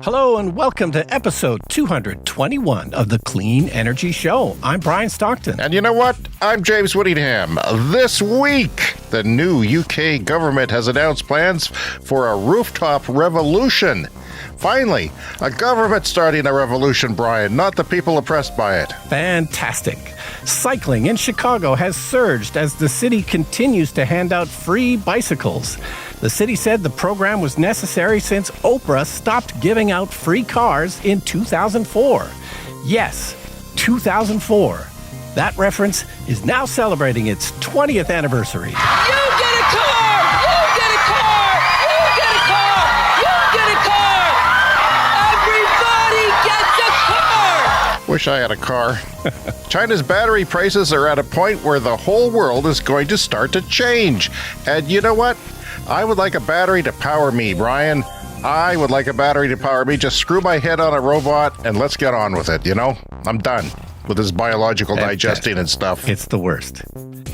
Hello and welcome to episode 221 of the Clean Energy Show. I'm Brian Stockton. And you know what? I'm James Whittingham. This week, the new UK government has announced plans for a rooftop revolution. Finally, a government starting a revolution, Brian, not the people oppressed by it. Fantastic. Cycling in Chicago has surged as the city continues to hand out free bicycles. The city said the program was necessary since Oprah stopped giving out free cars in 2004. Yes, 2004. That reference is now celebrating its 20th anniversary. You get a car! You get a car! You get a car! You get a car! Everybody gets a car! Wish I had a car. China's battery prices are at a point where the whole world is going to start to change. And you know what? I would like a battery to power me, Brian. I would like a battery to power me. Just screw my head on a robot and let's get on with it, you know? I'm done with this biological digesting and stuff. It's the worst.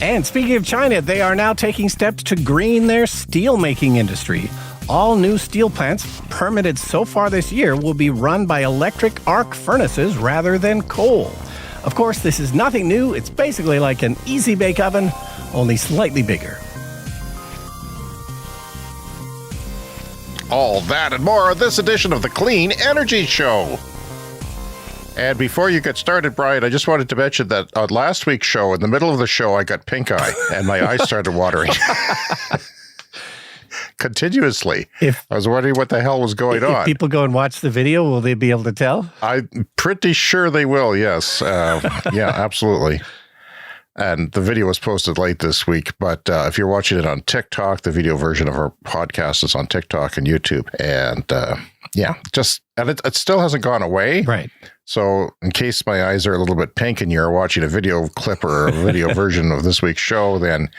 And speaking of China, they are now taking steps to green their steelmaking industry. All new steel plants permitted so far this year will be run by electric arc furnaces rather than coal. Of course, this is nothing new. It's basically like an easy bake oven, only slightly bigger. All that and more on this edition of the Clean Energy Show. And before you get started, Brian, I just wanted to mention that on last week's show, in the middle of the show, I got pink eye and my eyes started watering. Continuously. I was wondering what the hell was going on. If people go and watch the video, will they be able to tell? I'm pretty sure they will, yes. Yeah, absolutely. And the video was posted late this week, but if you're watching it on TikTok, the video version of our podcast is on TikTok and YouTube. And it still hasn't gone away. Right. So in case my eyes are a little bit pink and you're watching a video clip or a video version of this week's show, then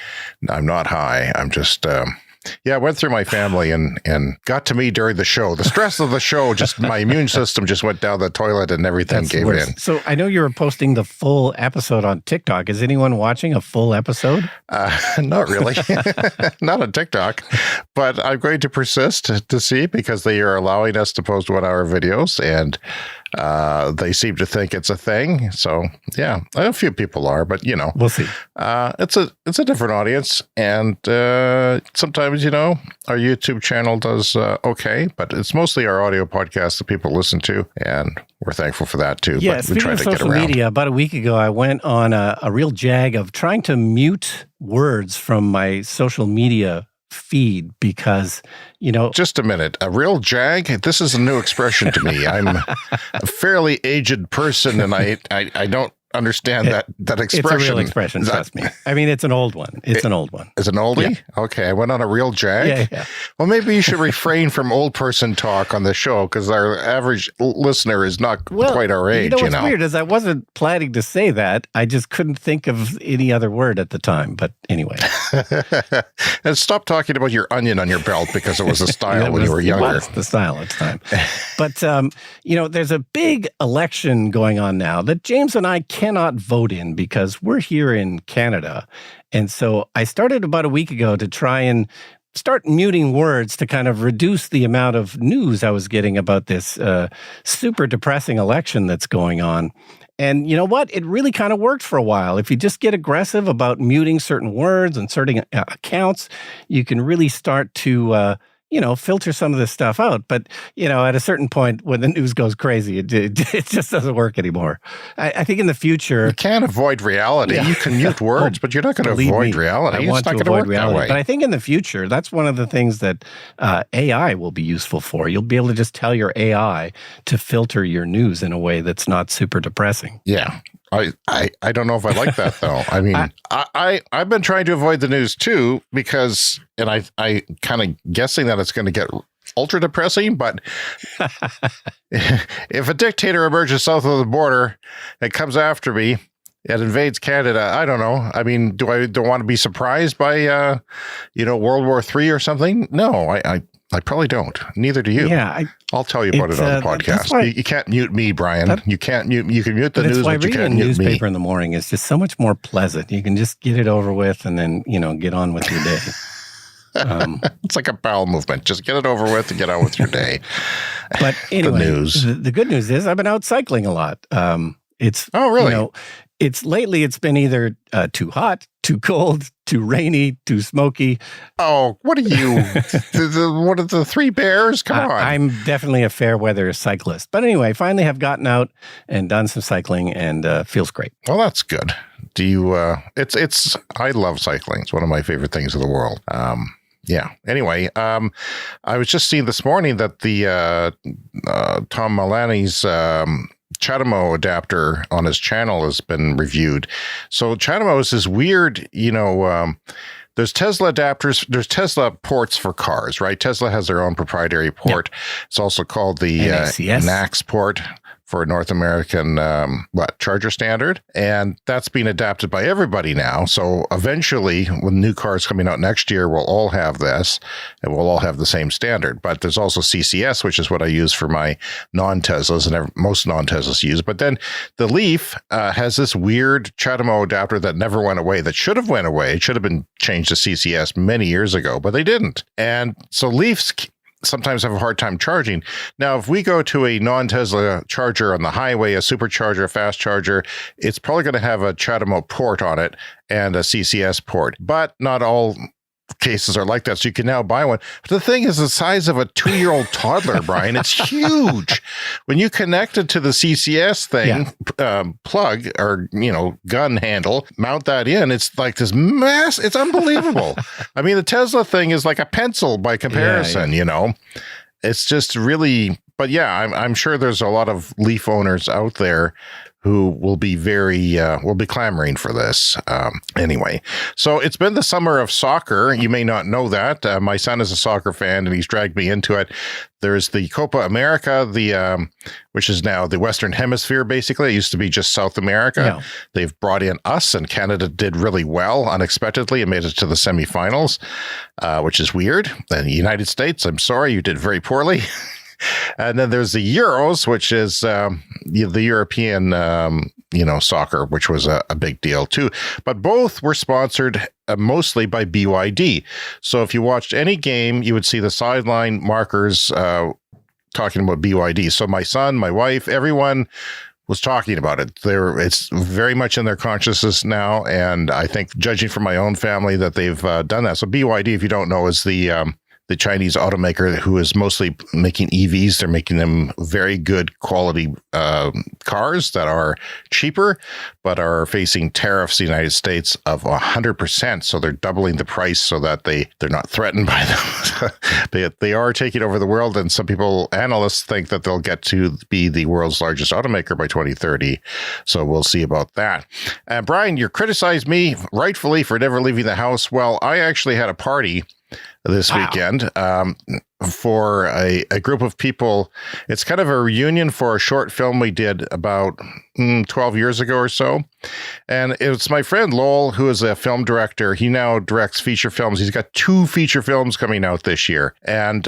I'm not high. I'm just... I went through my family and got to me during the show. The stress of the show, just my immune system just went down the toilet and everything gave in. So I know you were posting the full episode on TikTok. Is anyone watching a full episode? Not really. Not on TikTok. But I'm going to persist to see because they are allowing us to post 1-hour videos and they seem to think it's a thing. So yeah, a few people are, but you know, we'll see. It's a different audience, and sometimes our YouTube channel does okay, but it's mostly our audio podcast that people listen to, and we're thankful for that too. Yeah, but speaking of social media, about a week ago, I went on a real jag of trying to mute words from my social media feed because, Just a minute. A real jag? This is a new expression to me. I'm a fairly aged person, and I don't understand that expression. It's a real expression, trust me. I mean, it's an old one. It's an old one. It's an oldie? Yeah. Okay, I went on a real jag? Yeah. Well, maybe you should refrain from old person talk on the show because our average listener is not quite our age, what's weird is I wasn't planning to say that. I just couldn't think of any other word at the time. But anyway. And stop talking about your onion on your belt because it was a style when you were younger. It was the style at the time. But, there's a big election going on now that James and I cannot vote in because we're here in Canada. And so I started about a week ago to try and start muting words to kind of reduce the amount of news I was getting about this super depressing election that's going on. And you know what? It really kind of worked for a while. If you just get aggressive about muting certain words and certain accounts, you can really start to filter some of this stuff out. But, at a certain point when the news goes crazy, it just doesn't work anymore. I think in the future... You can't avoid reality. Yeah. You can mute words, but you're not going to avoid reality. I want to avoid reality. But I think in the future, that's one of the things that AI will be useful for. You'll be able to just tell your AI to filter your news in a way that's not super depressing. Yeah. I don't know if I like that though. I mean, I've been trying to avoid the news too because, and I kind of guessing that it's going to get ultra depressing, but if a dictator emerges south of the border and comes after me and invades Canada, I don't know. I mean, do I want to be surprised by, World War III or something? No, I probably don't. Neither do you. Yeah, I'll tell you about it on the podcast. You can't mute me, Brian. You can't mute. You can mute the news, but you can't mute me. Reading a newspaper in the morning is just so much more pleasant. You can just get it over with and then get on with your day. It's like a bowel movement. Just get it over with and get on with your day. But anyway, The news. the good news is I've been out cycling a lot. It's Oh, really? You know, it's been either too hot, too cold, too rainy, too smoky. Oh, what are you? What are the three bears? Come on. I'm definitely a fair weather cyclist. But anyway, finally have gotten out and done some cycling and feels great. Well, that's good. Do you, I love cycling. It's one of my favorite things in the world. Yeah. Anyway, I was just seeing this morning that the Tom Mullaney's CHAdeMO adapter on his channel has been reviewed. So CHAdeMO is this weird, there's Tesla adapters, there's Tesla ports for cars, right? Tesla has their own proprietary port. Yeah. It's also called the NACS port for North American, charger standard. And that's being adapted by everybody now. So eventually, when new cars coming out next year, we'll all have this and we'll all have the same standard. But there's also CCS, which is what I use for my non-Teslas and most non-Teslas use. But then the Leaf has this weird CHAdeMO adapter that never went away, that should have went away. It should have been changed to CCS many years ago, but they didn't. And so Leafs sometimes have a hard time charging. Now, if we go to a non-Tesla charger on the highway, a supercharger, a fast charger, it's probably going to have a CHAdeMO port on it and a CCS port, but not all cases are like that. So you can now buy one. But the thing is the size of a 2-year-old toddler, Brian. It's huge. When you connect it to the CCS thing, plug or, gun handle, mount that in, it's like this mess. It's unbelievable. I mean, the Tesla thing is like a pencil by comparison, It's just really, but yeah, I'm sure there's a lot of Leaf owners out there who will be will be clamoring for this. Anyway, so it's been the summer of soccer. You may not know that. My son is a soccer fan and he's dragged me into it. There's the Copa America, which is now the Western Hemisphere, basically. It used to be just South America. Yeah. They've brought in us, and Canada did really well unexpectedly and made it to the semifinals, which is weird. And the United States, I'm sorry, you did very poorly. And then there's the Euros, which is the European, soccer, which was a big deal too. But both were sponsored mostly by BYD. So if you watched any game, you would see the sideline markers talking about BYD. So my son, my wife, everyone was talking about it. It's very much in their consciousness now. And I think, judging from my own family, that they've done that. So BYD, if you don't know, is the Chinese automaker who is mostly making EVs. They're making them very good quality cars that are cheaper, but are facing tariffs in the United States of 100%. So they're doubling the price so that they're not threatened by them. They are taking over the world, and some analysts think that they'll get to be the world's largest automaker by 2030. So we'll see about that. Brian, you criticized me rightfully for never leaving the house. Well, I actually had a party this weekend for a group of people. It's kind of a reunion for a short film we did about 12 years ago or so. And it's my friend Lowell, who is a film director. He now directs feature films. He's got 2 feature films coming out this year. And,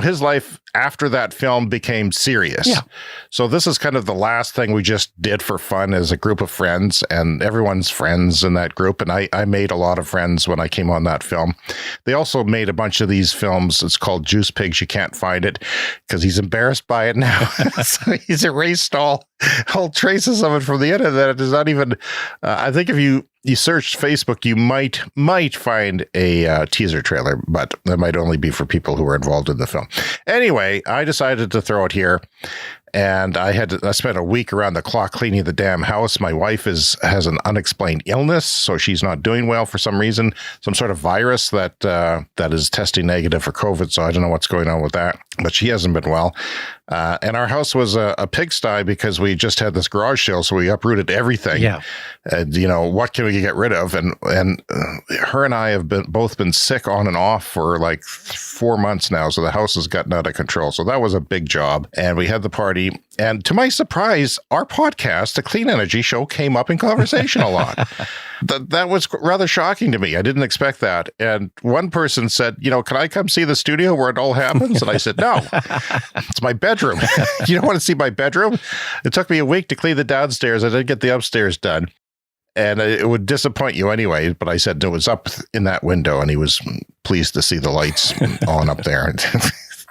his life after that film became serious. Yeah. So this is kind of the last thing we just did for fun as a group of friends, and everyone's friends in that group. And I made a lot of friends when I came on that film. They also made a bunch of these films. It's called Juice Pigs. You can't find it because he's embarrassed by it now. So he's erased all traces of it from the internet. It is not even, I think if you searched Facebook, you might find a teaser trailer, but that might only be for people who were involved in the film. Anyway, I decided to throw it here. And I spent a week around the clock cleaning the damn house. My wife has an unexplained illness, so she's not doing well for some reason, some sort of virus that is testing negative for COVID. So I don't know what's going on with that, but she hasn't been well. And our house was a pigsty because we just had this garage sale, so we uprooted everything. Yeah. And, what can we get rid of? And her and I have both been sick on and off for like 4 months now, so the house has gotten out of control. So that was a big job, and we had the party. And to my surprise, our podcast, The Clean Energy Show, came up in conversation a lot. That was rather shocking to me. I didn't expect that. And one person said, can I come see the studio where it all happens? And I said, no, it's my bedroom. You don't want to see my bedroom? It took me a week to clean the downstairs. I didn't get the upstairs done. And it would disappoint you anyway. But I said it was up in that window, and he was pleased to see the lights on up there.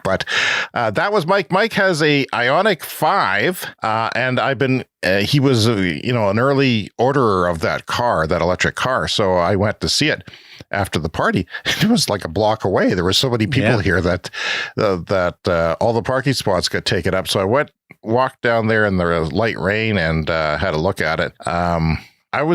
But that was Mike. Mike has a Ioniq 5, and I've been. He was, an early orderer of that car, that electric car. So I went to see it after the party. It was like a block away. There were so many people here that all the parking spots got taken up. So I walked down there in the light rain and had a look at it. I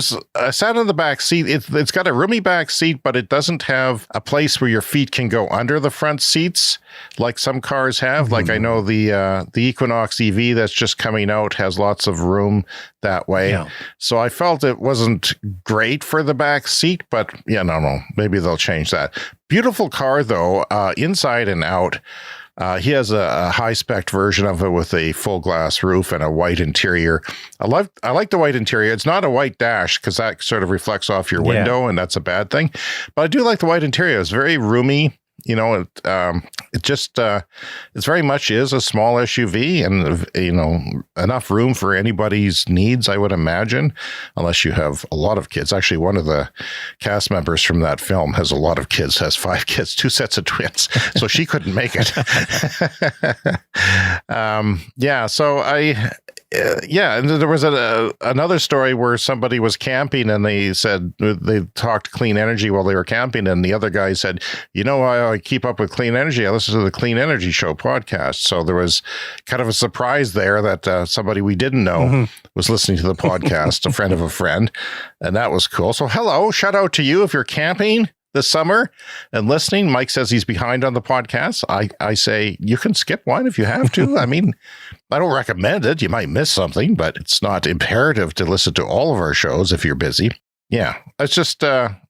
sat in the back seat. It's got a roomy back seat, but it doesn't have a place where your feet can go under the front seats like some cars have. Mm-hmm. Like I know the Equinox EV that's just coming out has lots of room that way. Yeah. So I felt it wasn't great for the back seat, but no, maybe they'll change that. Beautiful car though, inside and out. He has a high-spec version of it with a full glass roof and a white interior. I like the white interior. It's not a white dash because that sort of reflects off your window, and that's a bad thing. But I do like the white interior. It's very roomy. It very much is a small SUV, and enough room for anybody's needs, I would imagine, unless you have a lot of kids. Actually, one of the cast members from that film has a lot of kids, has 5 kids, 2 sets of twins, so she couldn't make it. And there was another story where somebody was camping and they said they talked clean energy while they were camping, and the other guy said, I keep up with clean energy. I listen to the Clean Energy Show podcast. So there was kind of a surprise there that somebody we didn't know was listening to the podcast, a friend of a friend, and that was cool. So hello, shout out to you if you're camping this summer and listening. Mike says he's behind on the podcast. I say you can skip one if you have to. I mean, I don't recommend it. You might miss something, but it's not imperative to listen to all of our shows if you're busy. Yeah, it's just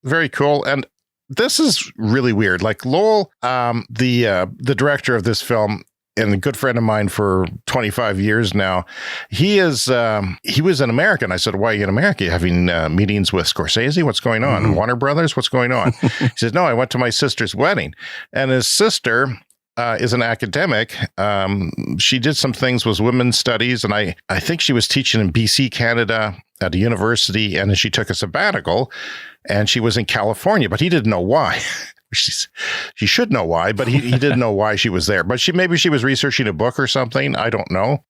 very cool. And this is really weird. Like Lowell, the director of this film, and a good friend of mine for 25 years now, he was in America. And I said, why are you in America? You having meetings with Scorsese? What's going on? Mm-hmm. Warner Brothers? What's going on? He says, no, I went to my sister's wedding. And his sister is an academic. She did some things with women's studies. And I think she was teaching in BC, Canada at a university. And then she took a sabbatical and she was in California, but he didn't know why. She should know why, but he didn't know why she was there. But maybe she was researching a book or something. I don't know.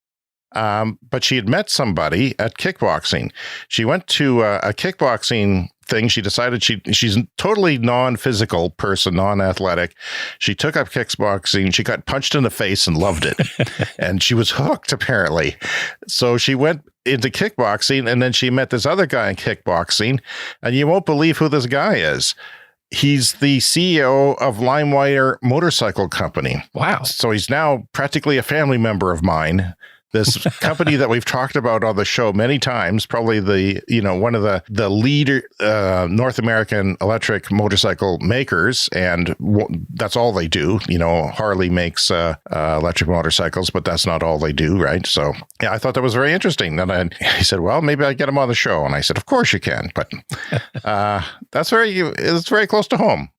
But she had met somebody at kickboxing. She went to a kickboxing thing. She decided she's a totally non-physical person, non-athletic. She took up kickboxing. She got punched in the face and loved it. And she was hooked, apparently. So she went into kickboxing, and then she met this other guy in kickboxing. And you won't believe who this guy is. He's the CEO of LimeWire Motorcycle Company. Wow. So he's now practically a family member of mine. This company that we've talked about on the show many times, probably one of the leader North American electric motorcycle makers, and that's all they do. Harley makes electric motorcycles, but that's not all they do, right? So yeah, I thought that was very interesting. And he said, well, maybe I get him on the show, and I said, of course you can, but it's very close to home.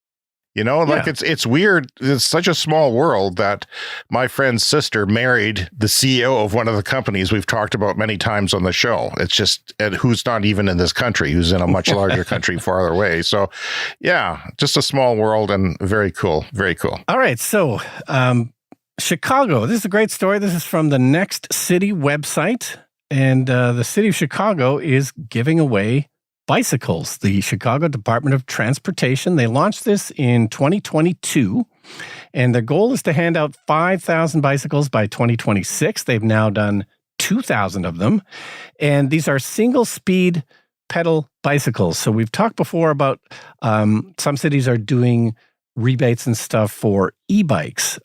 It's weird. It's such a small world that my friend's sister married the CEO of one of the companies we've talked about many times on the show. It's just, who's not even in this country, who's in a much larger country farther away. So yeah, just a small world and very cool. Very cool. All right. So, Chicago, this is a great story. This is from the Next City website. And the city of Chicago is giving away bicycles. The Chicago Department of Transportation, they launched this in 2022, and their goal is to hand out 5,000 bicycles by 2026. They've now done 2,000 of them, and these are single-speed pedal bicycles. So we've talked before about some cities are doing rebates and stuff for e-bikes.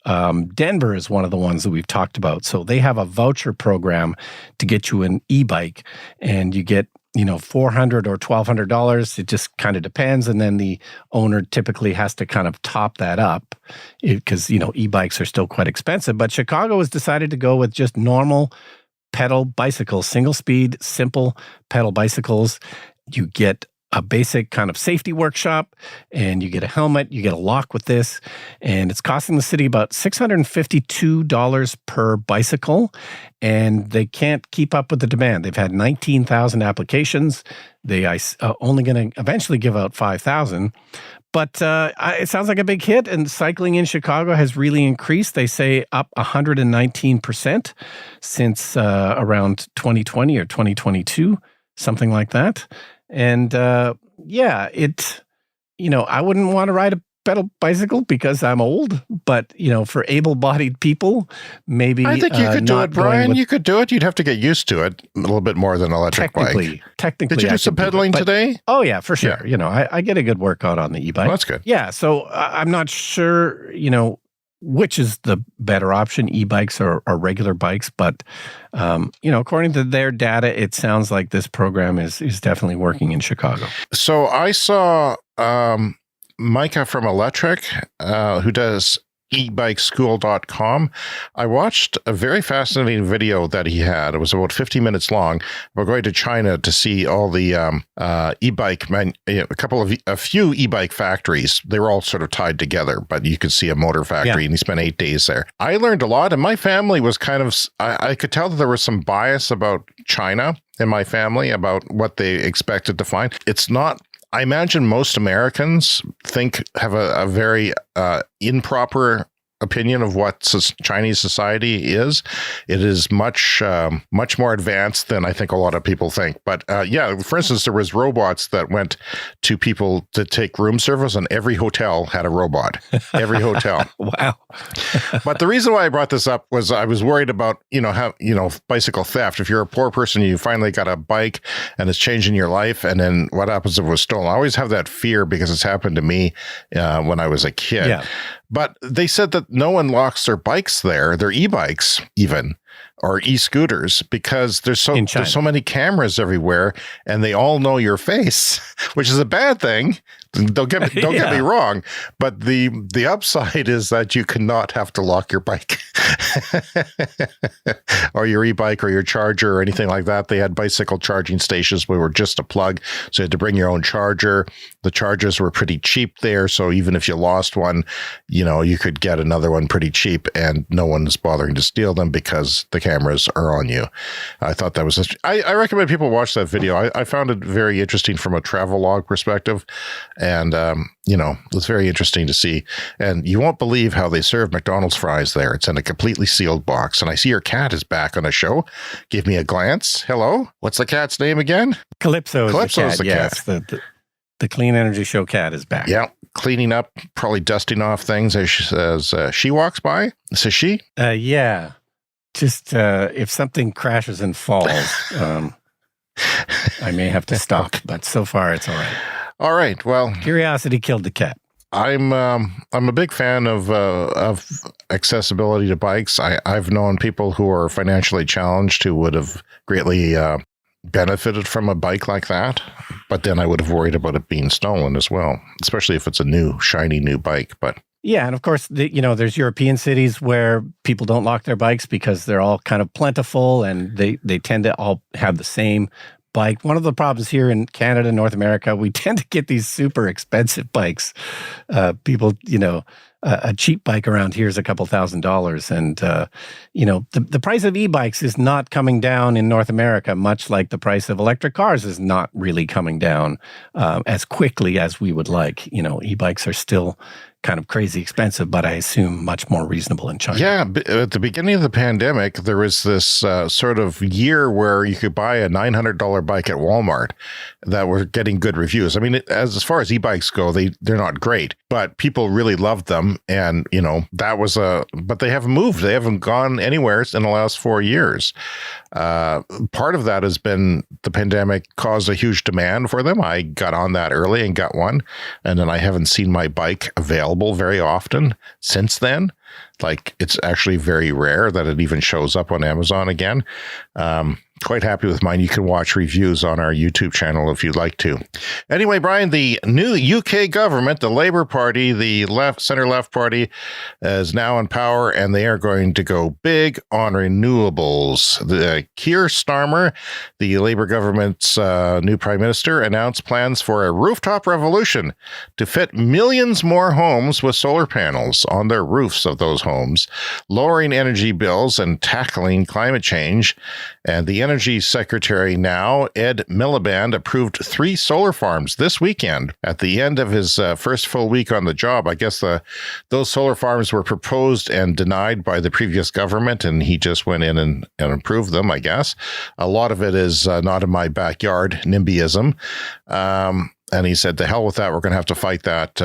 Denver is one of the ones that we've talked about. So they have a voucher program to get you an e-bike, and you get $400 or $1,200. It just kind of depends. And then the owner typically has to kind of top that up because, e-bikes are still quite expensive. But Chicago has decided to go with just normal pedal bicycles, single speed, simple pedal bicycles. You get a basic kind of safety workshop, and you get a helmet, you get a lock with this, and it's costing the city about $652 per bicycle, and they can't keep up with the demand. They've had 19,000 applications. They are only going to eventually give out 5,000. But it sounds like a big hit, and cycling in Chicago has really increased. They say up 119% since around 2020 or 2022, something like that. And I wouldn't want to ride a pedal bicycle because I'm old, but for able-bodied people, maybe I think you could do it, Brian. You could do it. You'd have to get used to it a little bit more than an electric bike. Technically, did you do some pedaling today? Oh yeah, for sure. Yeah. I get a good workout on the e-bike. Well, that's good. Yeah, so I'm not sure, which is the better option, e-bikes or regular bikes, but according to their data, it sounds like this program is definitely working in Chicago. So I saw Micah from Electric, who does ebikeschool.com. I watched a very fascinating video that he had. It was about 50 minutes long. We're going to China to see all the e-bike, a few e-bike factories. They were all sort of tied together, but you could see a motor factory, and he spent 8 days there. I learned a lot, and my family was kind of, I could tell that there was some bias about China in my family about what they expected to find. It's not. I imagine most Americans have a very improper opinion of what Chinese society is. It is much more advanced than I think a lot of people think. But for instance, there was robots that went to people to take room service, and every hotel had a robot. Every hotel. Wow. But the reason why I brought this up was I was worried about bicycle theft. If you're a poor person, you finally got a bike and it's changing your life, and then what happens if it was stolen? I always have that fear because it's happened to me when I was a kid. Yeah. But they said that no one locks their bikes there, their e-bikes even, or e-scooters, because there's so many cameras everywhere, and they all know your face, which is a bad thing. Don't get me wrong, but the upside is that you cannot have to lock your bike or your e-bike or your charger or anything like that. They had bicycle charging stations where were just a plug, so you had to bring your own charger. The chargers were pretty cheap there, so even if you lost one, you could get another one pretty cheap, and no one's bothering to steal them because the cameras are on you. I thought that was I recommend people watch that video. I found it very interesting from a travel log perspective. And, it's very interesting to see. And you won't believe how they serve McDonald's fries there. It's in a completely sealed box. And I see your cat is back on the show. Give me a glance. Hello. What's the cat's name again? Calypso. Calypso's the cat. Yes, the Clean Energy Show cat is back. Yeah. Cleaning up, probably dusting off things as she walks by. Says she? Yeah. Just if something crashes and falls, I may have to stop. But so far, it's all right. All right. Well, curiosity killed the cat. I'm a big fan of accessibility to bikes. I've known people who are financially challenged who would have greatly benefited from a bike like that, but then I would have worried about it being stolen as well, especially if it's a shiny new bike. But yeah, and of course, there's European cities where people don't lock their bikes because they're all kind of plentiful, and they tend to all have the same bike. One of the problems here in Canada, North America, we tend to get these super expensive bikes. People, a cheap bike around here is a couple $1,000s. And, the price of e-bikes is not coming down in North America, much like the price of electric cars is not really coming down as quickly as we would like. E-bikes are still kind of crazy expensive, but I assume much more reasonable in China. Yeah, at the beginning of the pandemic, there was this sort of year where you could buy a $900 bike at Walmart that were getting good reviews. I mean, as far as e-bikes go, they're not great, but people really loved them. And, that was but they haven't moved. They haven't gone anywhere in the last 4 years. Part of that has been the pandemic caused a huge demand for them. I got on that early and got one, and then I haven't seen my bike available very often since then. Like, it's actually very rare that it even shows up on Amazon again. quite happy with mine. You can watch reviews on our YouTube channel if you'd like to. Anyway, Brian, the new UK government, the Labour Party, the center-left party, is now in power, and they are going to go big on renewables. The Keir Starmer, the Labour government's new prime minister, announced plans for a rooftop revolution to fit millions more homes with solar panels on their roofs of those homes, lowering energy bills and tackling climate change. And the Energy Secretary now, Ed Miliband, approved 3 solar farms this weekend at the end of his first full week on the job. I guess those solar farms were proposed and denied by the previous government, and he just went in and approved them, I guess. A lot of it is not in my backyard, NIMBYism. And he said, to hell with that, we're going to have to fight that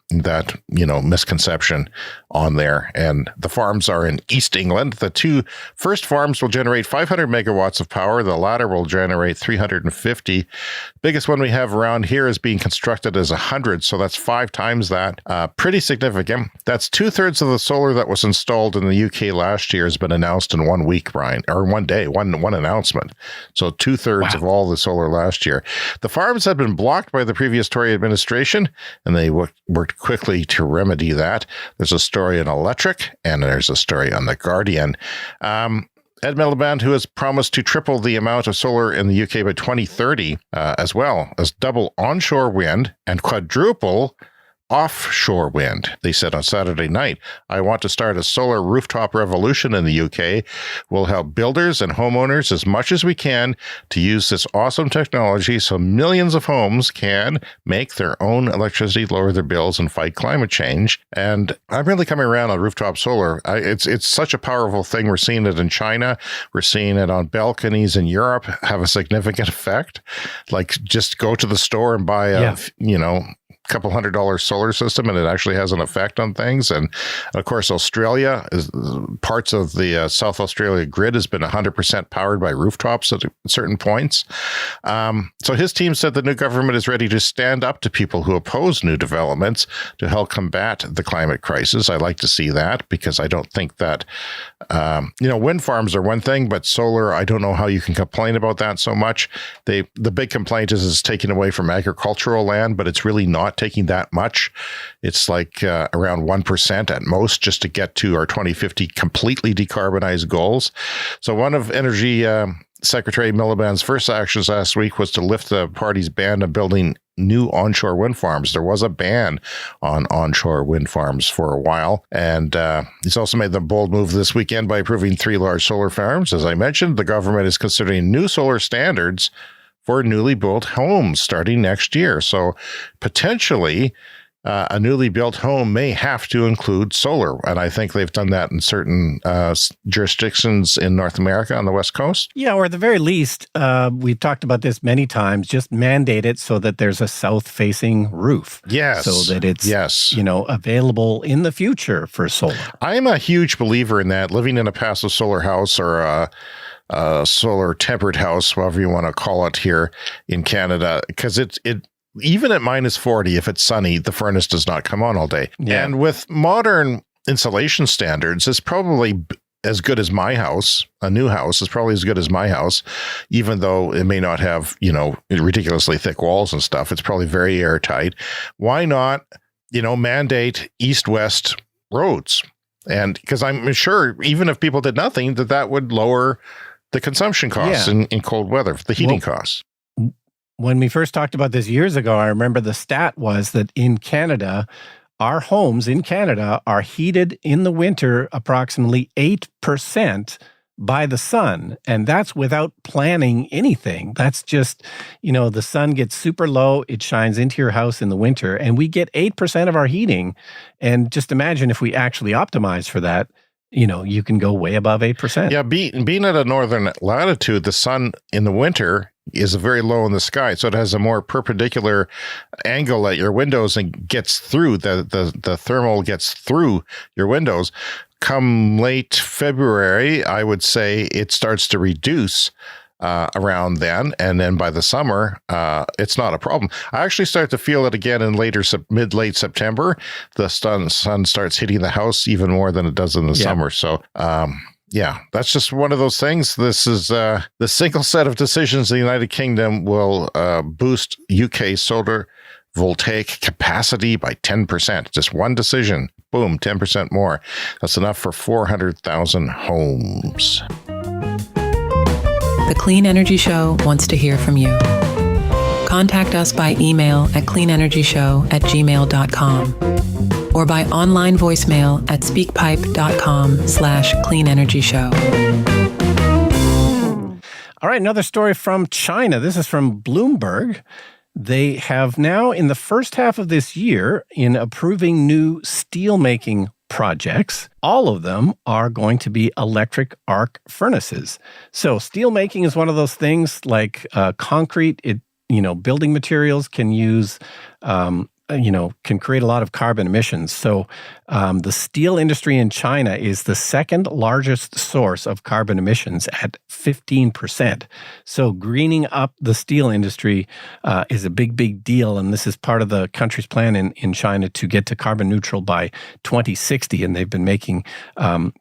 misconception on there. And the farms are in East England. The 2 first farms will generate 500 megawatts of power. The latter will generate 350. Biggest one we have around here is being constructed as 100, so that's 5 times that. Pretty significant. That's 2/3 of the solar that was installed in the UK last year has been announced in 1 week, Brian, or one day, one announcement. So 2/3 of all the solar last year. The farms had been blocked by the previous Tory administration, and they worked quickly to remedy that. There's a story in Electric, and there's a story on The Guardian. Ed Miliband, who has promised to triple the amount of solar in the UK by 2030, as well as double onshore wind and quadruple offshore wind. They said on Saturday night, I want to start a solar rooftop revolution in the UK. We'll help builders and homeowners as much as we can to use this awesome technology so millions of homes can make their own electricity, lower their bills, and fight climate change. And I'm really coming around on rooftop solar. It's such a powerful thing. We're seeing it in China. We're seeing it on balconies in Europe have a significant effect. Like, just go to the store and buy a, couple $100 solar system, and it actually has an effect on things. And of course, Australia, parts of the South Australia grid has been 100% powered by rooftops at certain points. So his team said the new government is ready to stand up to people who oppose new developments to help combat the climate crisis. I like to see that, because I don't think that, wind farms are one thing, but solar, I don't know how you can complain about that so much. The big complaint is it's taken away from agricultural land, but it's really not taking that much. It's like around 1% at most, just to get to our 2050 completely decarbonized goals. So one of Energy Secretary Miliband's first actions last week was to lift the party's ban of building new onshore wind farms. There was a ban on onshore wind farms for a while. And he's also made the bold move this weekend by approving 3 large solar farms. As I mentioned, the government is considering new solar standards for newly built homes starting next year. So potentially a newly built home may have to include solar. And I think they've done that in certain jurisdictions in North America on the West Coast. Yeah, or at the very least, we've talked about this many times, just mandate it so that there's a south-facing roof. Yes. So that it's, available in the future for solar. I'm a huge believer in that. Living in a passive solar house or a solar tempered house, however you want to call it here in Canada, because it even at -40, if it's sunny, the furnace does not come on all day. Yeah. And with modern insulation standards, it's probably as good as my house. A new house is probably as good as my house, even though it may not have, ridiculously thick walls and stuff. It's probably very airtight. Why not, mandate east-west roads? And because I'm sure even if people did nothing, that would lower the consumption costs in cold weather, the heating costs. When we first talked about this years ago, I remember the stat was that in Canada, our homes in Canada are heated in the winter approximately 8% by the sun. And that's without planning anything. That's just, the sun gets super low, it shines into your house in the winter, and we get 8% of our heating. And just imagine if we actually optimize for that, you can go way above 8%. Yeah, being at a northern latitude, the sun in the winter is very low in the sky, so it has a more perpendicular angle at your windows and gets through, the thermal gets through your windows. Come late February, I would say it starts to reduce around then, and then by the summer, it's not a problem. I actually start to feel it again in mid-late September. The sun starts hitting the house even more than it does in the summer. So Yeah, that's just one of those things. This is the single set of decisions in the United Kingdom will boost UK solar voltaic capacity by 10%. Just one decision, boom, 10% more. That's enough for 400,000 homes. The Clean Energy Show wants to hear from you. Contact us by email at cleanenergyshow@gmail.com or by online voicemail at speakpipe.com/cleanenergyshow. All right, another story from China. This is from Bloomberg. They have now, in the first half of this year, in approving new steelmaking projects, all of them are going to be electric arc furnaces. So steelmaking is one of those things like concrete. Building materials can use, can create a lot of carbon emissions. So the steel industry in China is the second largest source of carbon emissions at 15%. So greening up the steel industry is a big, big deal. And this is part of the country's plan in China to get to carbon neutral by 2060. And they've been making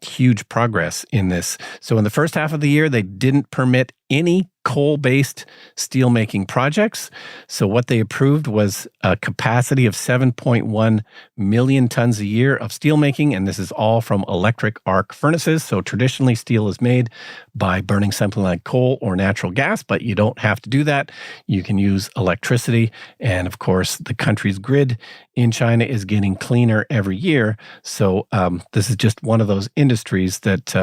huge progress in this. So in the first half of the year, they didn't permit any coal-based steelmaking projects. So what they approved was a capacity of 7.1 million tons a year of steelmaking, and this is all from electric arc furnaces. So traditionally, steel is made by burning something like coal or natural gas, but you don't have to do that. You can use electricity, and of course, the country's grid in China is getting cleaner every year. So this is just one of those industries that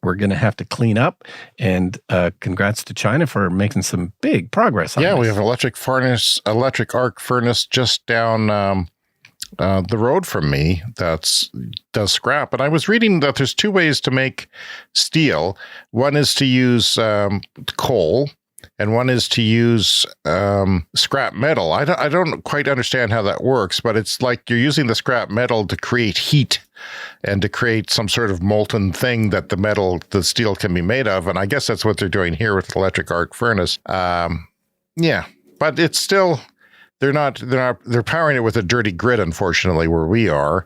we're going to have to clean up, and congrats to China for making some big progress on this. We have electric arc furnace just down the road from me does scrap. And I was reading that there's two ways to make steel. One is to use coal, and one is to use scrap metal. I don't quite understand how that works, but it's like you're using the scrap metal to create heat and to create some sort of molten thing that the steel can be made of. And I guess that's what they're doing here with the electric arc furnace. But it's still, they're powering it with a dirty grid, unfortunately, where we are.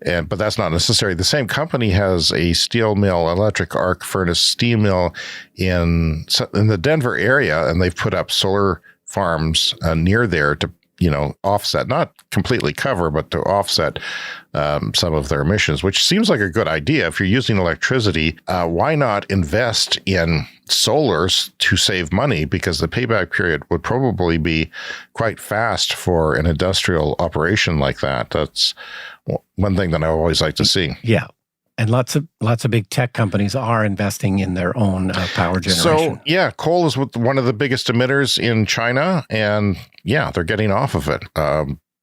But that's not necessary. The same company has a steel mill, electric arc furnace steel mill in the Denver area, and they've put up solar farms near there to offset, not completely cover, but to offset some of their emissions, which seems like a good idea. If you're using electricity, why not invest in solars to save money? Because the payback period would probably be quite fast for an industrial operation like that. That's one thing that I always like to see. Yeah. And lots of big tech companies are investing in their own power generation. So, coal is one of the biggest emitters in China, and they're getting off of it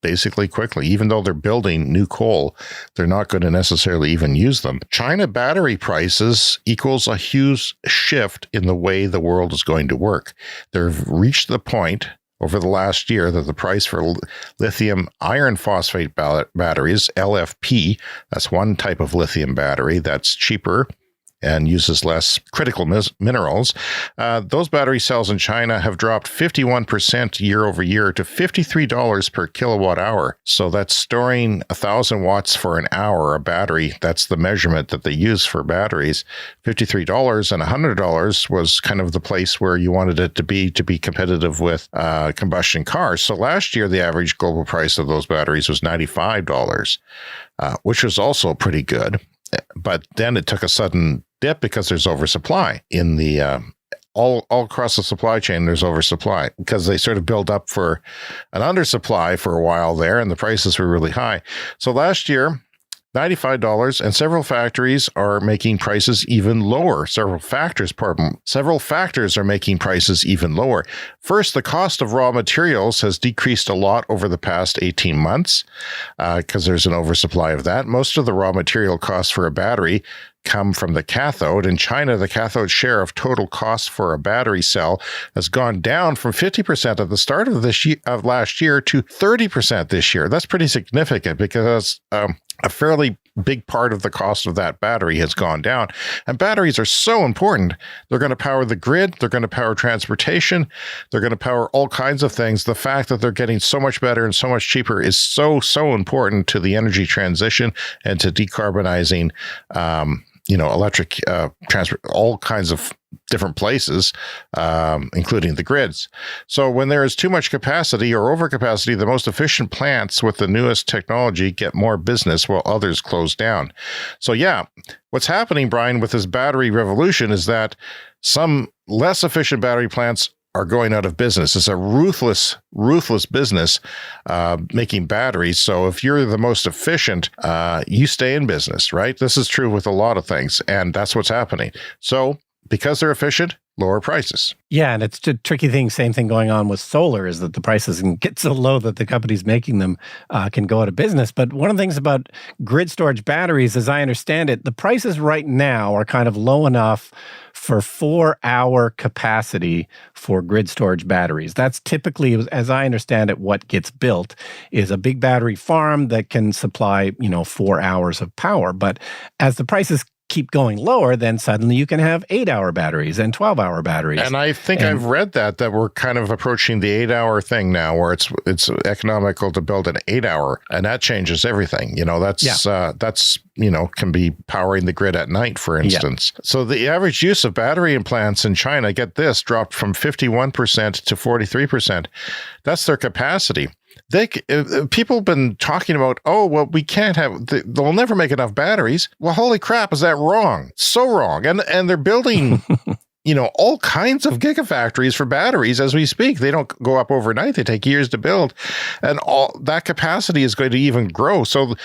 basically quickly. Even though they're building new coal, they're not going to necessarily even use them. China battery prices equals a huge shift in the way the world is going to work. They've reached the point over the last year that the price for lithium iron phosphate batteries, LFP, that's one type of lithium battery that's cheaper and uses less critical minerals. Those battery cells in China have dropped 51% year over year to $53 per kilowatt hour. So that's storing 1,000 watts for an hour, a battery. That's the measurement that they use for batteries. $53 and $100 was kind of the place where you wanted it to be competitive with combustion cars. So last year, the average global price of those batteries was $95, which was also pretty good. But then it took a sudden dip because there's oversupply in the all across the supply chain. There's oversupply because they sort of built up for an undersupply for a while there, and the prices were really high. So last year, $95, and several factories are making prices even lower. Several factors are making prices even lower. First, the cost of raw materials has decreased a lot over the past 18 months because there's an oversupply of that. Most of the raw material costs for a battery come from the cathode. In China, the cathode share of total costs for a battery cell has gone down from 50% at the start of last year to 30% this year. That's pretty significant because a fairly big part of the cost of that battery has gone down. And batteries are so important. They're going to power the grid. They're going to power transportation. They're going to power all kinds of things. The fact that they're getting so much better and so much cheaper is so important to the energy transition and to decarbonizing electric transport, all kinds of different places, including the grids. So when there is too much capacity or overcapacity, the most efficient plants with the newest technology get more business while others close down. So yeah, what's happening, Brian, with this battery revolution is that some less efficient battery plants are going out of business. It's a ruthless business making batteries. So if you're the most efficient, you stay in business, right? This is true with a lot of things, and that's what's happening. So because they're efficient, lower prices. Yeah, and it's a tricky thing. Same thing going on with solar is that the prices can get so low that the companies making them can go out of business. But one of the things about grid storage batteries, as I understand it, the prices right now are kind of low enough for 4-hour capacity for grid storage batteries. That's typically, as I understand it, what gets built is a big battery farm that can supply, 4 hours of power. But as the prices keep going lower, then suddenly you can have 8-hour batteries and 12-hour batteries. And I think I've read that we're kind of approaching the 8-hour thing now, where it's economical to build an 8-hour, and that changes everything. That's can be powering the grid at night, for instance. Yeah. So the average use of battery implants in China, get this, dropped from 51% to 43%. That's their capacity. People have been talking about, we can't have, they'll never make enough batteries. Well, holy crap, is that wrong? So wrong. And they're building, all kinds of gigafactories for batteries as we speak. They don't go up overnight. They take years to build. And all that capacity is going to even grow. So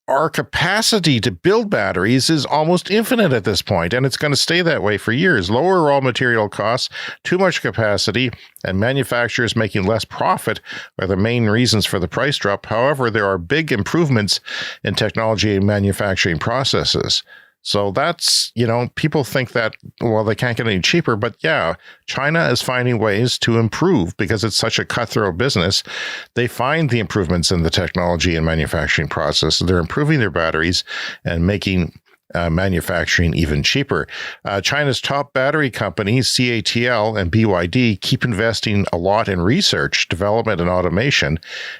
our capacity to build batteries is almost infinite at this point, and it's going to stay that way for years. Lower raw material costs, too much capacity, and manufacturers making less profit are the main reasons for the price drop. However, there are big improvements in technology and manufacturing processes. So that's, people think that, they can't get any cheaper. But yeah, China is finding ways to improve because it's such a cutthroat business. They find the improvements in the technology and manufacturing process. They're improving their batteries and making manufacturing even cheaper. China's top battery companies, CATL and BYD, keep investing a lot in research, development, and automation,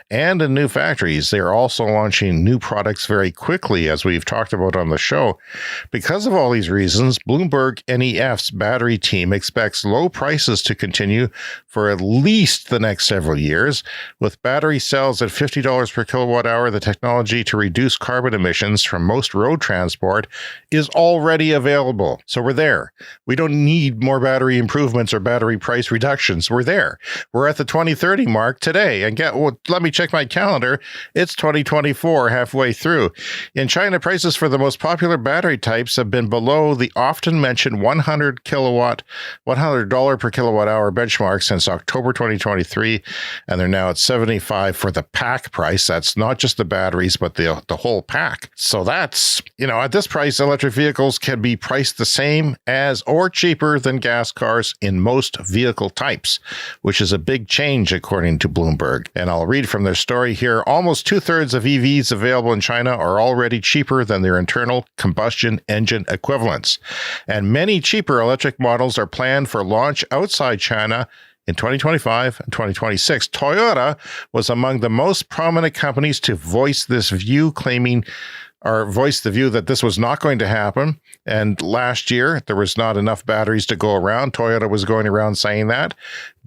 and in new factories. They are also launching new products very quickly, as we've talked about on the show. Because of all these reasons, Bloomberg NEF's battery team expects low prices to continue for at least the next several years. With battery cells at $50 per kilowatt hour, the technology to reduce carbon emissions from most road transport is already available. So we're there. We don't need more battery improvements or battery price reductions. We're there. We're at the 2030 mark today. And let me check my calendar. It's 2024, halfway through. In China, prices for the most popular battery types have been below the often mentioned $100 per kilowatt hour benchmark since October 2023. And they're now at $75 for the pack price. That's not just the batteries, but the whole pack. So that's, at this price, electric vehicles can be priced the same as or cheaper than gas cars in most vehicle types, which is a big change according to Bloomberg. And I'll read from their story here. Almost 2/3 of EVs available in China are already cheaper than their internal combustion engine equivalents. And many cheaper electric models are planned for launch outside China in 2025 and 2026. Toyota was among the most prominent companies to voice this view, voiced the view that this was not going to happen. And last year, there was not enough batteries to go around. Toyota was going around saying that.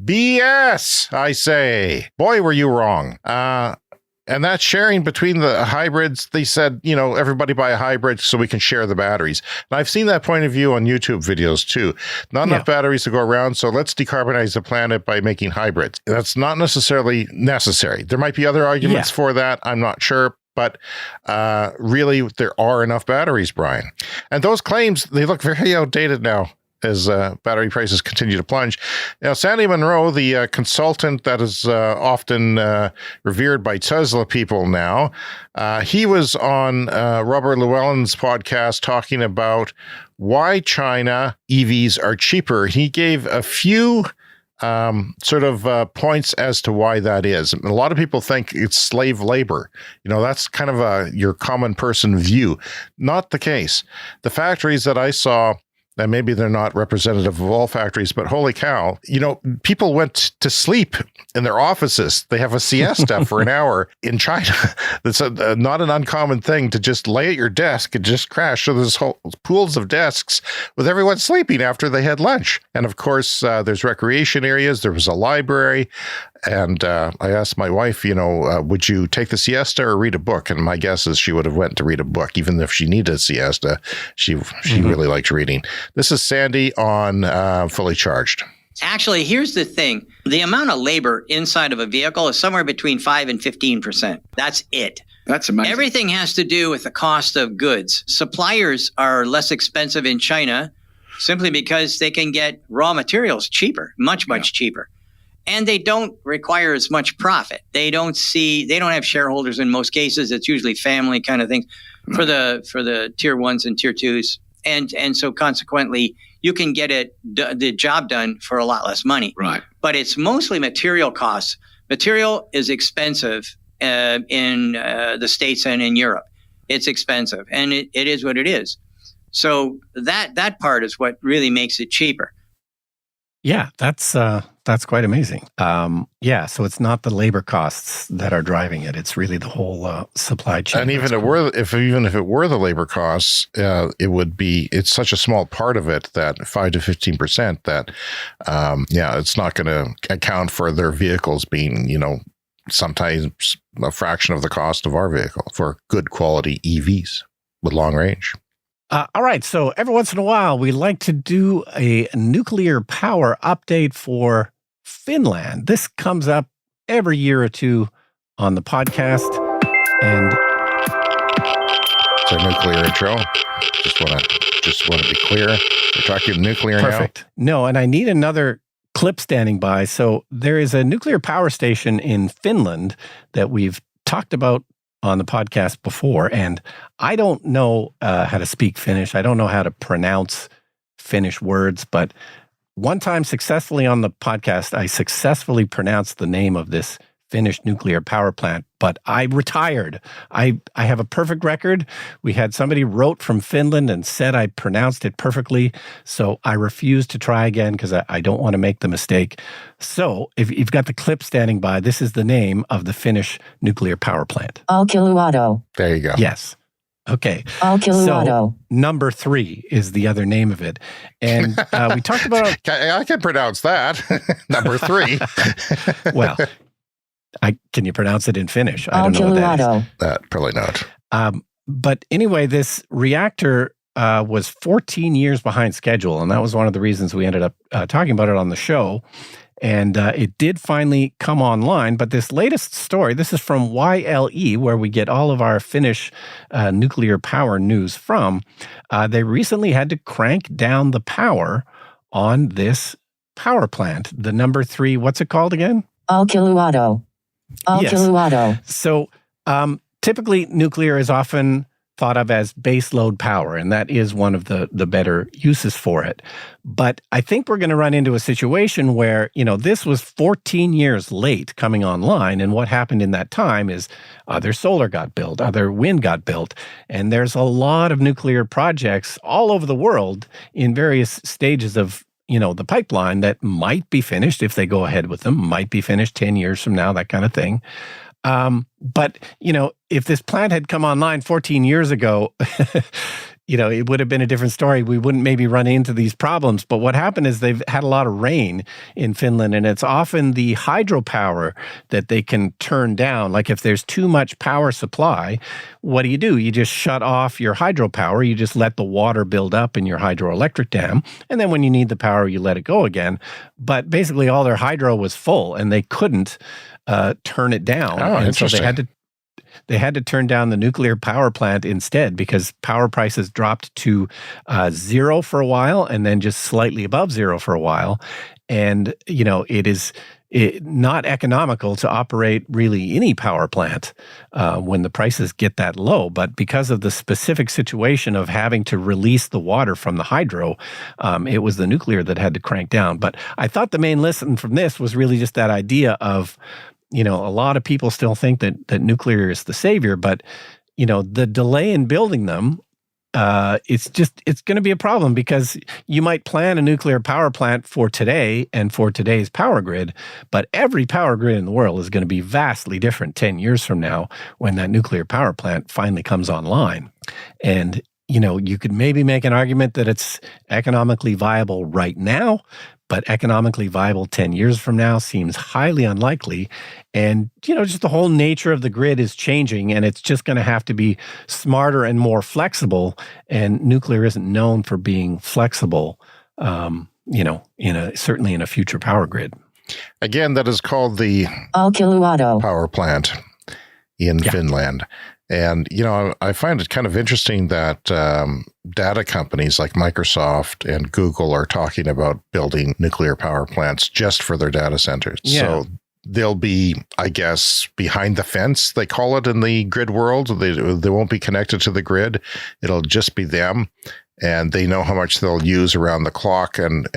BS, I say. Boy, were you wrong. And that sharing between the hybrids, they said, everybody buy a hybrid so we can share the batteries. And I've seen that point of view on YouTube videos too. Not enough batteries to go around, so let's decarbonize the planet by making hybrids. That's not necessarily necessary. There might be other arguments for that. I'm not sure. But really, there are enough batteries, Brian. And those claims, they look very outdated now as battery prices continue to plunge. Now, Sandy Munro, the consultant that is often revered by Tesla people now, he was on Robert Llewellyn's podcast talking about why China EVs are cheaper. He gave a few points as to why that is. A lot of people think it's slave labor. That's kind of your common person view. Not the case. The factories that I saw and maybe they're not representative of all factories, but holy cow, people went to sleep in their offices. They have a siesta for an hour in China. That's not an uncommon thing to just lay at your desk and just crash. So there's whole pools of desks with everyone sleeping after they had lunch. And of course, there's recreation areas. There was a library. And I asked my wife, would you take the siesta or read a book? And my guess is she would have went to read a book, even if she needed a siesta. She really liked reading. This is Sandy on Fully Charged. Actually, here's the thing. The amount of labor inside of a vehicle is somewhere between 5 and 15%. That's it. That's amazing. Everything has to do with the cost of goods. Suppliers are less expensive in China simply because they can get raw materials cheaper, much cheaper. And they don't require as much profit. They don't have shareholders in most cases. It's usually family kind of things for the tier ones and tier twos. And so consequently, you can get the job done for a lot less money. Right. But it's mostly material costs. Material is expensive in the States and in Europe. It's expensive, and it is what it is. So that part is what really makes it cheaper. Yeah, that's quite amazing. So it's not the labor costs that are driving it; it's really the whole supply chain. And even if it were the labor costs, it's such a small part of it that 5 to 15% that it's not going to account for their vehicles being sometimes a fraction of the cost of our vehicle for good quality EVs with long range. All right. So every once in a while, we like to do a nuclear power update for Finland. This comes up every year or two on the podcast. And it's our nuclear intro. Just want to be clear. We're talking nuclear perfect. No, and I need another clip standing by. So there is a nuclear power station in Finland that we've talked about on the podcast before, and I don't know how to speak Finnish. I don't know how to pronounce Finnish words, but one time successfully on the podcast, I successfully pronounced the name of this Finnish nuclear power plant, but I retired. I have a perfect record. We had somebody wrote from Finland and said I pronounced it perfectly, so I refused to try again because I don't want to make the mistake. So if you've got the clip standing by, this is the name of the Finnish nuclear power plant. Olkiluoto. There you go. Yes. Okay. Olkiluoto. So number 3 is the other name of it. And we talked about... I can pronounce that. Number 3. Well... can you pronounce it in Finnish? I don't know what that is. Probably not. But anyway, this reactor was 14 years behind schedule, and that was one of the reasons we ended up talking about it on the show. And it did finally come online. But this latest story, this is from YLE, where we get all of our Finnish nuclear power news from. They recently had to crank down the power on this power plant. The number 3, what's it called again? Olkiluoto. Olkiluoto. Yes. So typically nuclear is often thought of as base load power, and that is one of the better uses for it. But I think we're going to run into a situation where, this was 14 years late coming online, and what happened in that time is other solar got built, other wind got built, and there's a lot of nuclear projects all over the world in various stages of the pipeline that might be finished if they go ahead with them, might be finished 10 years from now, that kind of thing. But if this plant had come online 14 years ago, it would have been a different story. We wouldn't maybe run into these problems. But what happened is they've had a lot of rain in Finland, and it's often the hydropower that they can turn down. Like if there's too much power supply, what do? You just shut off your hydropower. You just let the water build up in your hydroelectric dam. And then when you need the power, you let it go again. But basically all their hydro was full, and they couldn't turn it down. Oh, and so interesting. they had to turn down the nuclear power plant instead because power prices dropped to 0 for a while and then just slightly above 0 for a while. And, it is not economical to operate really any power plant when the prices get that low. But because of the specific situation of having to release the water from the hydro, it was the nuclear that had to crank down. But I thought the main lesson from this was really just that idea of, a lot of people still think that nuclear is the savior, but, the delay in building them it's going to be a problem because you might plan a nuclear power plant for today and for today's power grid, but every power grid in the world is going to be vastly different 10 years from now when that nuclear power plant finally comes online. And, you could maybe make an argument that it's economically viable right now, but economically viable 10 years from now seems highly unlikely. And, just the whole nature of the grid is changing, and it's just going to have to be smarter and more flexible. And nuclear isn't known for being flexible, certainly in a future power grid. Again, that is called the Olkiluoto power plant in Finland. And, I find it kind of interesting that data companies like Microsoft and Google are talking about building nuclear power plants just for their data centers. Yeah. So they'll be, I guess, behind the fence, they call it in the grid world. They won't be connected to the grid. It'll just be them. And they know how much they'll use around the clock, and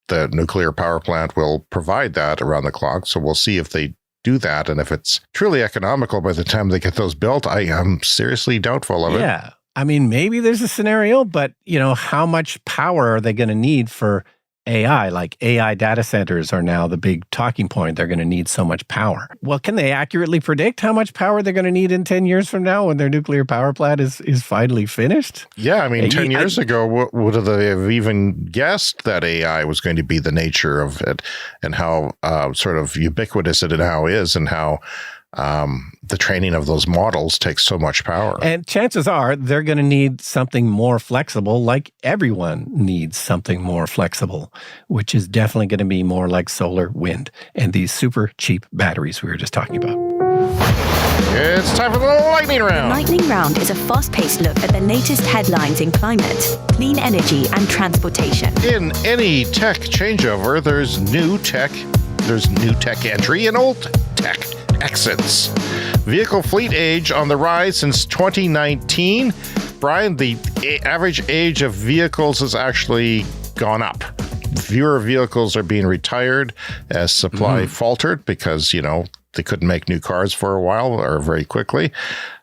the nuclear power plant will provide that around the clock. So we'll see if they do that, and if it's truly economical by the time they get those built. I am seriously doubtful of it. Yeah. I mean, maybe there's a scenario, but, how much power are they going to need for AI? Like AI data centers are now the big talking point. They're going to need so much power. Well, can they accurately predict how much power they're going to need in 10 years from now when their nuclear power plant is finally finished? Yeah, I mean, 10 years ago, would they have even guessed that AI was going to be the nature of it, and how sort of ubiquitous it now is, and how the training of those models takes so much power. And chances are they're going to need something more flexible, like everyone needs something more flexible, which is definitely going to be more like solar, wind, and these super cheap batteries we were just talking about. It's time for the Lightning Round. Lightning Round is a fast-paced look at the latest headlines in climate, clean energy, and transportation. In any tech changeover, there's new tech entry and old tech exits. Vehicle fleet age on the rise since 2019. Brian, the average age of vehicles has actually gone up. Fewer vehicles are being retired as supply faltered because, they couldn't make new cars for a while or very quickly.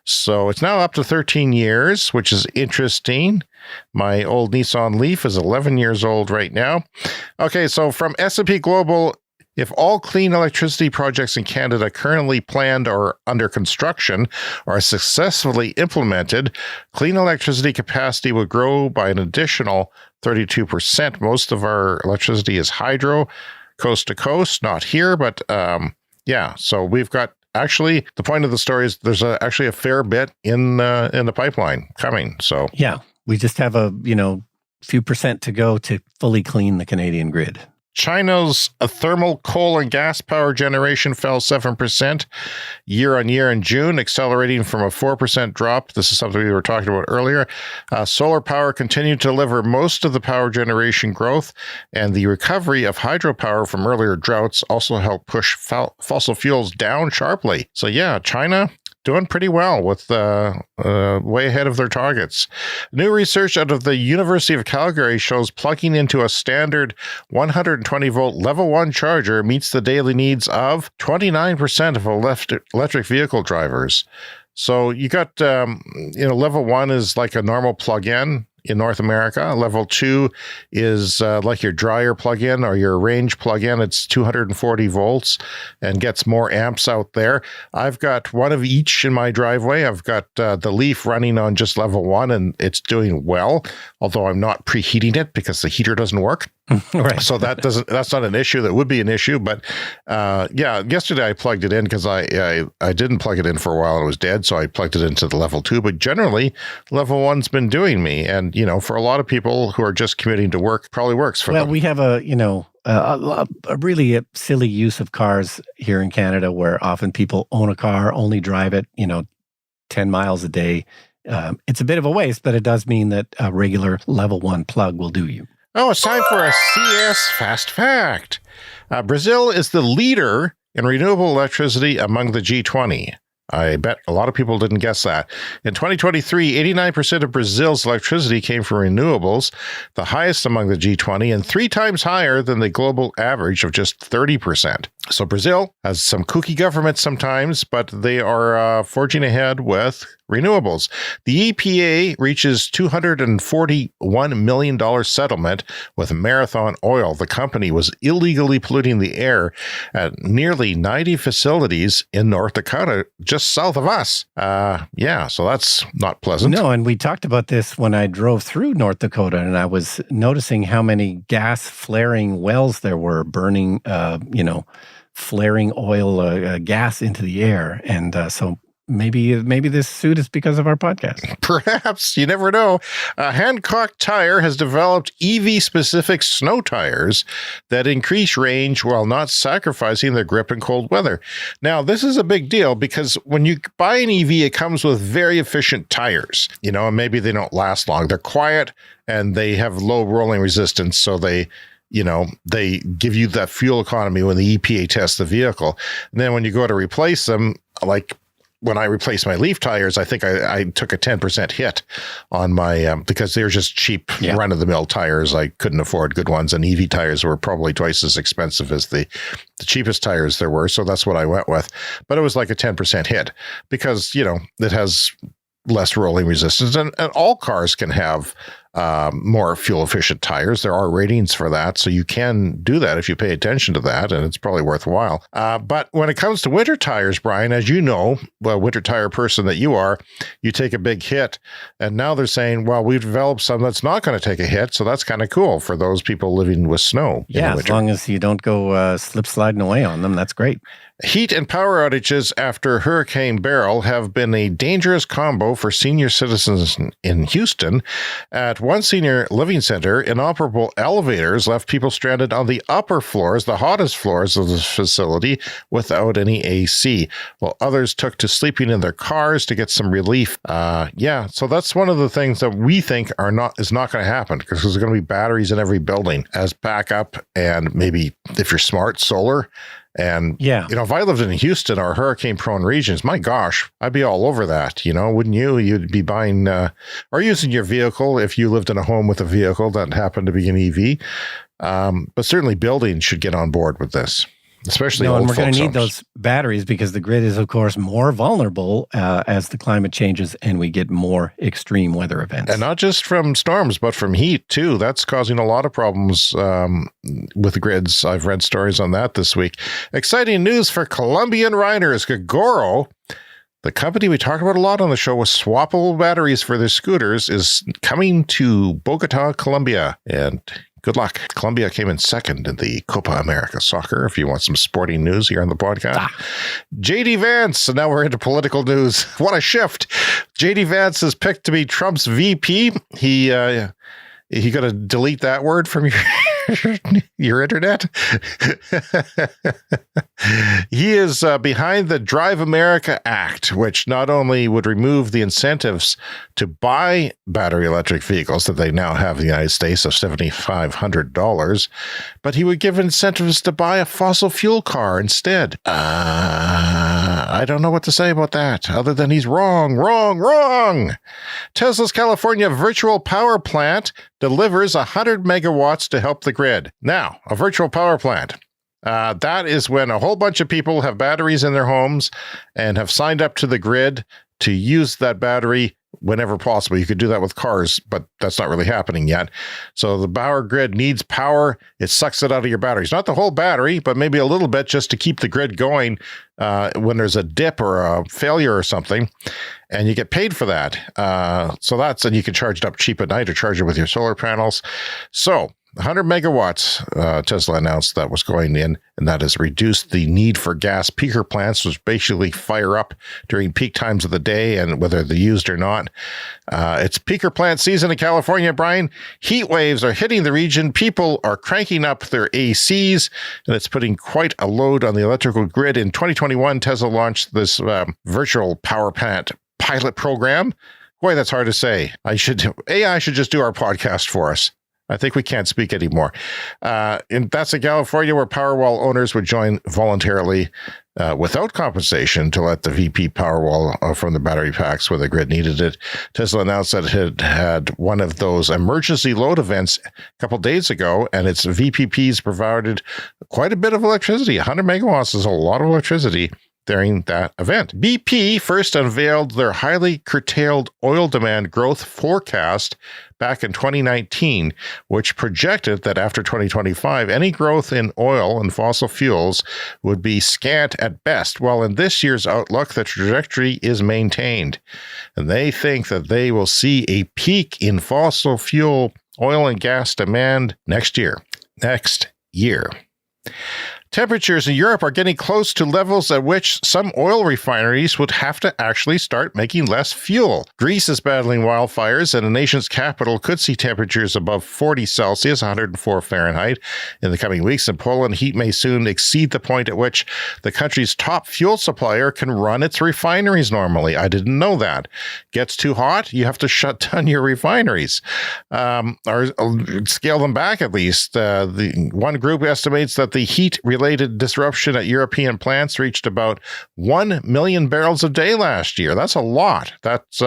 So it's now up to 13 years, which is interesting. My old Nissan Leaf is 11 years old right now. Okay, so from S&P Global, if all clean electricity projects in Canada currently planned or under construction are successfully implemented, clean electricity capacity will grow by an additional 32%. Most of our electricity is hydro, coast to coast, not here, but so we've got, actually, the point of the story is there's actually a fair bit in the pipeline coming. So yeah, we just have a few percent to go to fully clean the Canadian grid. China's thermal coal and gas power generation fell 7% year on year in June, accelerating from a 4% drop. This is something we were talking about earlier. Solar power continued to deliver most of the power generation growth, and the recovery of hydropower from earlier droughts also helped push fossil fuels down sharply. So yeah, China doing pretty well with way ahead of their targets. New research out of the University of Calgary shows plugging into a standard 120-volt level 1 charger meets the daily needs of 29% of electric vehicle drivers. So you got, level 1 is like a normal plug-in in North America. Level 2 is like your dryer plug-in or your range plug-in. It's 240 volts and gets more amps out there. I've got one of each in my driveway. I've got the Leaf running on just level 1, and it's doing well, although I'm not preheating it because the heater doesn't work. Right. So that's not an issue. That would be an issue. But yesterday I plugged it in because I didn't plug it in for a while and it was dead. So I plugged it into the level 2. But generally, level 1's been doing me. And, for a lot of people who are just commuting to work, probably works for them. Well, we have a really silly use of cars here in Canada where often people own a car, only drive it, 10 miles a day. It's a bit of a waste, but it does mean that a regular level 1 plug will do you. Oh, it's time for a CS Fast Fact. Brazil is the leader in renewable electricity among the G20. I bet a lot of people didn't guess that. In 2023, 89% of Brazil's electricity came from renewables, the highest among the G20, and 3 times higher than the global average of just 30%. So Brazil has some kooky government sometimes, but they are forging ahead with renewables. The EPA reaches $241 million settlement with Marathon Oil. The company was illegally polluting the air at nearly 90 facilities in North Dakota, just south of us. So that's not pleasant. No, and we talked about this when I drove through North Dakota, and I was noticing how many gas flaring wells there were burning, flaring oil, gas into the air. And so maybe this suit is because of our podcast. Perhaps. You never know. Hancock Tire has developed EV-specific snow tires that increase range while not sacrificing their grip in cold weather. Now, this is a big deal because when you buy an EV, it comes with very efficient tires, and maybe they don't last long. They're quiet and they have low rolling resistance, so they give you that fuel economy when the EPA tests the vehicle. And then when you go to replace them, like when I replaced my Leaf tires, I think I took a 10% hit on my, because they're just cheap run-of-the-mill tires. I couldn't afford good ones, and EV tires were probably twice as expensive as the cheapest tires there were. So that's what I went with. But it was like a 10% hit because, it has less rolling resistance, and all cars can have more fuel efficient tires. There are ratings for that, so you can do that if you pay attention to that, and it's probably worthwhile. But when it comes to winter tires, Brian, as you know, well, winter tire person that you are, you take a big hit, and now they're saying, well, we've developed some that's not going to take a hit, so that's kind of cool for those people living with snow. Yeah, as long as you don't go slip sliding away on them, that's great. Heat and power outages after Hurricane Beryl have been a dangerous combo for senior citizens in Houston. At one senior living center, inoperable elevators left people stranded on the upper floors, the hottest floors of the facility, without any AC, while others took to sleeping in their cars to get some relief. So that's one of the things that we think is not going to happen, because there's going to be batteries in every building as backup, and maybe if you're smart, solar. And, if I lived in Houston or hurricane-prone regions, my gosh, I'd be all over that, wouldn't you? You'd be buying or using your vehicle if you lived in a home with a vehicle that happened to be an EV. But certainly buildings should get on board with this, especially old and we're going to need homes. those batteries because the grid is, of course, more vulnerable as the climate changes and we get more extreme weather events. And not just from storms, but from heat, too. That's causing a lot of problems with the grids. I've read stories on that this week. Exciting news for Colombian riders. Gogoro, the company we talk about a lot on the show with swappable batteries for their scooters, is coming to Bogota, Colombia. And good luck. Colombia came in second in the Copa America soccer, if you want some sporting news here on the podcast. J.D. Vance, and now we're into political news. What a shift. J.D. Vance is picked to be Trump's VP. He got to delete that word from your internet. He is behind the Drive America Act, which not only would remove the incentives to buy battery electric vehicles that they now have in the United States of $7,500, but he would give incentives to buy a fossil fuel car instead. I don't know what to say about that, other than he's wrong. Tesla's California virtual power plant delivers 100 megawatts to help the grid. Now, a virtual power plant. That is when a whole bunch of people have batteries in their homes and have signed up to the grid to use that battery whenever possible. You could do that with cars, but that's not really happening yet. So the power grid needs power. It sucks it out of your batteries. Not the whole battery, but maybe a little bit just to keep the grid going when there's a dip or a failure or something. And you get paid for that. And you can charge it up cheap at night or charge it with your solar panels. So 100 megawatts, Tesla announced that was going in, and that has reduced the need for gas peaker plants, which basically fire up during peak times of the day and whether they're used or not. It's peaker plant season in California, Brian. Heat waves are hitting the region. People are cranking up their ACs, and it's putting quite a load on the electrical grid. In 2021, Tesla launched this virtual power plant pilot program. Boy, that's hard to say. AI should just do our podcast for us. I think we can't speak anymore. And that's in California, where Powerwall owners would join voluntarily without compensation to let the VP Powerwall from the battery packs where the grid needed it. Tesla announced that it had one of those emergency load events a couple days ago, and its VPPs provided quite a bit of electricity. 100 megawatts is a lot of electricity during that event. BP first unveiled their highly curtailed oil demand growth forecast back in 2019, which projected that after 2025, any growth in oil and fossil fuels would be scant at best, while in this year's outlook, the trajectory is maintained. And they think that they will see a peak in fossil fuel, oil and gas demand next year. Temperatures in Europe are getting close to levels at which some oil refineries would have to actually start making less fuel. Greece is battling wildfires, and the nation's capital could see temperatures above 40 Celsius, 104 Fahrenheit, in the coming weeks. In Poland, heat may soon exceed the point at which the country's top fuel supplier can run its refineries normally. I didn't know that. Gets too hot, you have to shut down your refineries, or scale them back at least. The one group estimates that the heat-related disruption at European plants reached about 1 million barrels a day last year. That's a lot. That's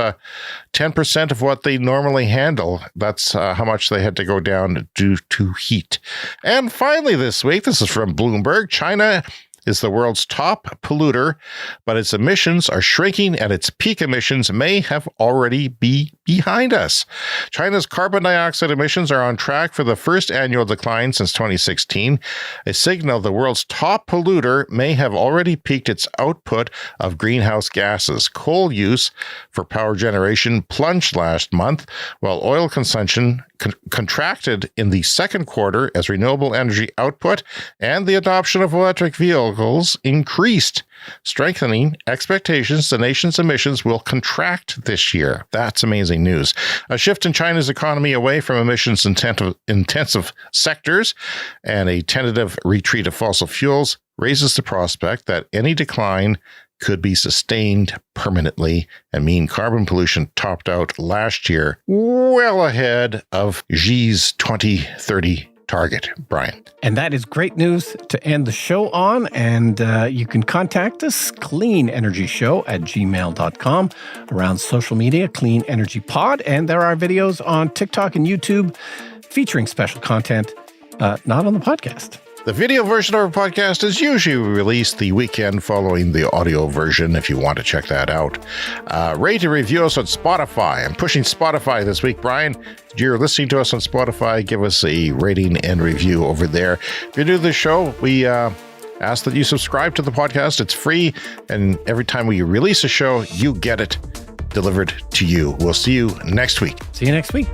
10% of what they normally handle. That's how much they had to go down due to heat. And finally this week, this is from Bloomberg, China is the world's top polluter, but its emissions are shrinking and its peak emissions may have already be behind us. China's carbon dioxide emissions are on track for the first annual decline since 2016, a signal the world's top polluter may have already peaked its output of greenhouse gases. Coal use for power generation plunged last month, while oil consumption contracted in the second quarter as renewable energy output and the adoption of electric vehicles increased, strengthening expectations the nation's emissions will contract this year. That's amazing news. A shift in China's economy away from emissions-intensive sectors and a tentative retreat of fossil fuels raises the prospect that any decline could be sustained permanently and mean carbon pollution topped out last year well ahead of Xi's 2030 target, Brian. And that is great news to end the show on. And you can contact us, cleanenergyshow@gmail.com, around social media, Clean Energy Pod. And there are videos on TikTok and YouTube featuring special content, not on the podcast. The video version of our podcast is usually released the weekend following the audio version, if you want to check that out. Rate and review us on Spotify. I'm pushing Spotify this week, Brian. If you're listening to us on Spotify, give us a rating and review over there. If you're new to the show, we ask that you subscribe to the podcast. It's free, and every time we release a show, you get it delivered to you. We'll see you next week. See you next week.